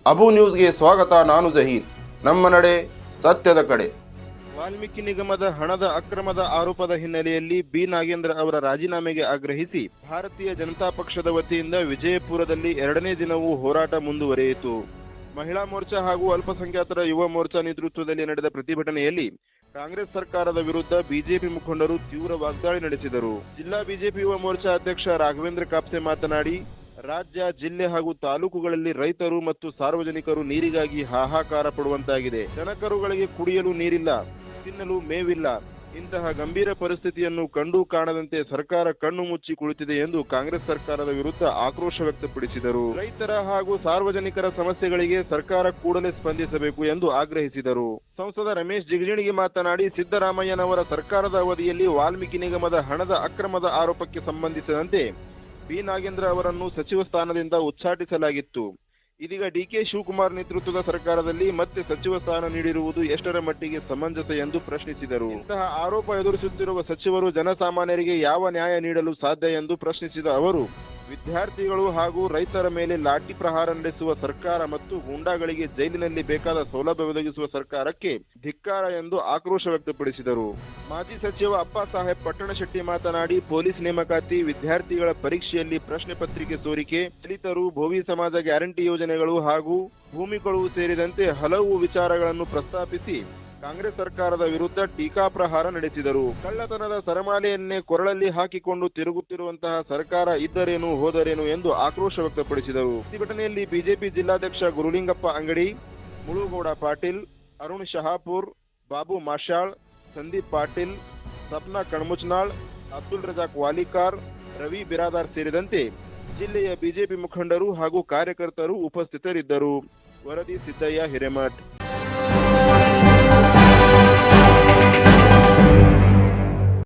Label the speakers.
Speaker 1: ಅಬು ನ್ಯೂಸ್ಗೆ ಸ್ವಾಗತ. ನಾನು ಜಹೀರ್. ನಮ್ಮ ನಡೆ ಸತ್ಯದ ಕಡೆ.
Speaker 2: ವಾಲ್ಮೀಕಿ ನಿಗಮದ ಹಣದ ಅಕ್ರಮದ ಆರೋಪದ ಹಿನ್ನೆಲೆಯಲ್ಲಿ ಬಿ ನಾಗೇಂದ್ರ ಅವರ ರಾಜೀನಾಮೆಗೆ ಆಗ್ರಹಿಸಿ ಭಾರತೀಯ ಜನತಾ ಪಕ್ಷದ ವತಿಯಿಂದ ವಿಜಯಪುರದಲ್ಲಿ 2ನೇ ದಿನವೂ ಹೋರಾಟ ಮುಂದುವರಿಯಿತು. ಮಹಿಳಾ ಮೋರ್ಚಾ ಹಾಗೂ ಅಲ್ಪಸಂಖ್ಯಾತರ ಯುವ ಮೋರ್ಚಾ ನೇತೃತ್ವದಲ್ಲಿ ನಡೆದ ಪ್ರತಿಭಟನೆಯಲ್ಲಿ ಕಾಂಗ್ರೆಸ್ ಸರ್ಕಾರದ ವಿರುದ್ಧ ಬಿಜೆಪಿ ಮುಖಂಡರು ತೀವ್ರ ವಾಗ್ದಾಳಿ ನಡೆಸಿದರು. ಜಿಲ್ಲಾ ಬಿಜೆಪಿ ಯುವ ಮೋರ್ಚಾ ಅಧ್ಯಕ್ಷ ರಾಘವೇಂದ್ರ ಕಾಪ್ಸೆ ಮಾತನಾಡಿ, ರಾಜ್ಯ, ಜಿಲ್ಲೆ ಹಾಗೂ ತಾಲೂಕುಗಳಲ್ಲಿ ರೈತರು ಮತ್ತು ಸಾರ್ವಜನಿಕರು ನೀರಿಗಾಗಿ ಹಾಹಾಕಾರ ಪಡುವಂತಾಗಿದೆ. ದನಕರುಗಳಿಗೆ ಕುಡಿಯಲು ನೀರಿಲ್ಲ, ತಿನ್ನಲು ಮೇವಿಲ್ಲ. ಇಂತಹ ಗಂಭೀರ ಪರಿಸ್ಥಿತಿಯನ್ನು ಕಂಡು ಕಾಣದಂತೆ ಸರ್ಕಾರ ಕಣ್ಣು ಮುಚ್ಚಿ ಕುಳಿತಿದೆ ಎಂದು ಕಾಂಗ್ರೆಸ್ ಸರ್ಕಾರದ ವಿರುದ್ಧ ಆಕ್ರೋಶ ವ್ಯಕ್ತಪಡಿಸಿದರು. ರೈತರ ಹಾಗೂ ಸಾರ್ವಜನಿಕರ ಸಮಸ್ಯೆಗಳಿಗೆ ಸರ್ಕಾರ ಕೂಡಲೇ ಸ್ಪಂದಿಸಬೇಕು ಎಂದು ಆಗ್ರಹಿಸಿದರು. ಸಂಸದ ರಮೇಶ್ ಜಿಗಜಿಣಗಿ ಮಾತನಾಡಿ, ಸಿದ್ದರಾಮಯ್ಯನವರ ಸರ್ಕಾರದ ಅವಧಿಯಲ್ಲಿ ವಾಲ್ಮೀಕಿ ನಿಗಮದ ಹಣದ ಅಕ್ರಮದ ಆರೋಪಕ್ಕೆ ಸಂಬಂಧಿಸಿದಂತೆ ಬಿ ನಾಗೇಂದ್ರ ಅವರನ್ನು ಸಚಿವ ಸ್ಥಾನದಿಂದ ಉಚ್ಚಾಟಿಸಲಾಗಿತ್ತು. ಇದೀಗ ಡಿಕೆ ಶಿವಕುಮಾರ್ ನೇತೃತ್ವದ ಸರ್ಕಾರದಲ್ಲಿ ಮತ್ತೆ ಸಚಿವ ಸ್ಥಾನ ನೀಡಿರುವುದು ಎಷ್ಟರ ಮಟ್ಟಿಗೆ ಸಮಂಜಸ ಎಂದು ಪ್ರಶ್ನಿಸಿದರು. ಇಂತಹ ಆರೋಪ ಎದುರಿಸುತ್ತಿರುವ ಸಚಿವರು ಜನಸಾಮಾನ್ಯರಿಗೆ ಯಾವ ನ್ಯಾಯ ನೀಡಲು ಸಾಧ್ಯ ಎಂದು ಪ್ರಶ್ನಿಸಿದ ಅವರು, ವಿದ್ಯಾರ್ಥಿಗಳು ಹಾಗೂ ರೈತರ ಮೇಲೆ ಲಾಠಿ ಪ್ರಹಾರ ನಡೆಸುವ ಸರ್ಕಾರ ಮತ್ತು ಗೂಂಡಾಗಳಿಗೆ ಜೈಲಿನಲ್ಲಿ ಬೇಕಾದ ಸೌಲಭ್ಯ ಒದಗಿಸುವ ಸರ್ಕಾರಕ್ಕೆ ಧಿಕ್ಕಾರ ಎಂದು ಆಕ್ರೋಶ ವ್ಯಕ್ತಪಡಿಸಿದರು. ಮಾಜಿ ಸಚಿವ ಅಪ್ಪ ಸಾಹೇಬ್ ಪಟ್ಟಣಶೆಟ್ಟಿ ಮಾತನಾಡಿ, ಪೊಲೀಸ್ ನೇಮಕಾತಿ, ವಿದ್ಯಾರ್ಥಿಗಳ ಪರೀಕ್ಷೆಯಲ್ಲಿ ಪ್ರಶ್ನೆ ಪತ್ರಿಕೆ ಸೋರಿಕೆ, ದಲಿತರು, ಭೋವಿ ಸಮಾಜ ಗ್ಯಾರಂಟಿ ಯೋಜನೆಗಳು ಹಾಗೂ ಭೂಮಿಗಳು ಸೇರಿದಂತೆ ಹಲವು ವಿಚಾರಗಳನ್ನು ಪ್ರಸ್ತಾಪಿಸಿ ಕಾಂಗ್ರೆಸ್ ಸರ್ಕಾರದ ವಿರುದ್ಧ ಟೀಕಾಪ್ರಹಾರ ನಡೆಸಿದರು. ಕಳ್ಳತನದ ಸರಮಾಲೆಯನ್ನೇ ಕೊರಳಲ್ಲಿ ಹಾಕಿಕೊಂಡು ತಿರುಗುತ್ತಿರುವಂತಹ ಸರ್ಕಾರ ಇದ್ದರೇನು ಹೋದರೇನು ಎಂದು ಆಕ್ರೋಶ ವ್ಯಕ್ತಪಡಿಸಿದರು. ಪ್ರತಿಭಟನೆಯಲ್ಲಿ ಬಿಜೆಪಿ ಜಿಲ್ಲಾಧ್ಯಕ್ಷ ಗುರುಲಿಂಗಪ್ಪ ಅಂಗಡಿ, ಮುಳುಗೌಡ ಪಾಟೀಲ್, ಅರುಣ್ ಶಹಾಪುರ್, ಬಾಬು ಮಾಶಾಳ್, ಸಂದೀಪ್ ಪಾಟೀಲ್, ಸಪ್ನಾ ಕಣ್ಮುಚ್ನಾಳ್, ಅಬ್ದುಲ್ ರಜಾಕ್ ವಾಲಿಕಾರ್, ರವಿ ಬಿರಾದಾರ್ ಸೇರಿದಂತೆ ಜಿಲ್ಲೆಯ ಬಿಜೆಪಿ ಮುಖಂಡರು ಹಾಗೂ ಕಾರ್ಯಕರ್ತರು ಉಪಸ್ಥಿತರಿದ್ದರು. ವರದಿ ಸಿದ್ದಯ್ಯ ಹಿರೇಮಠ್.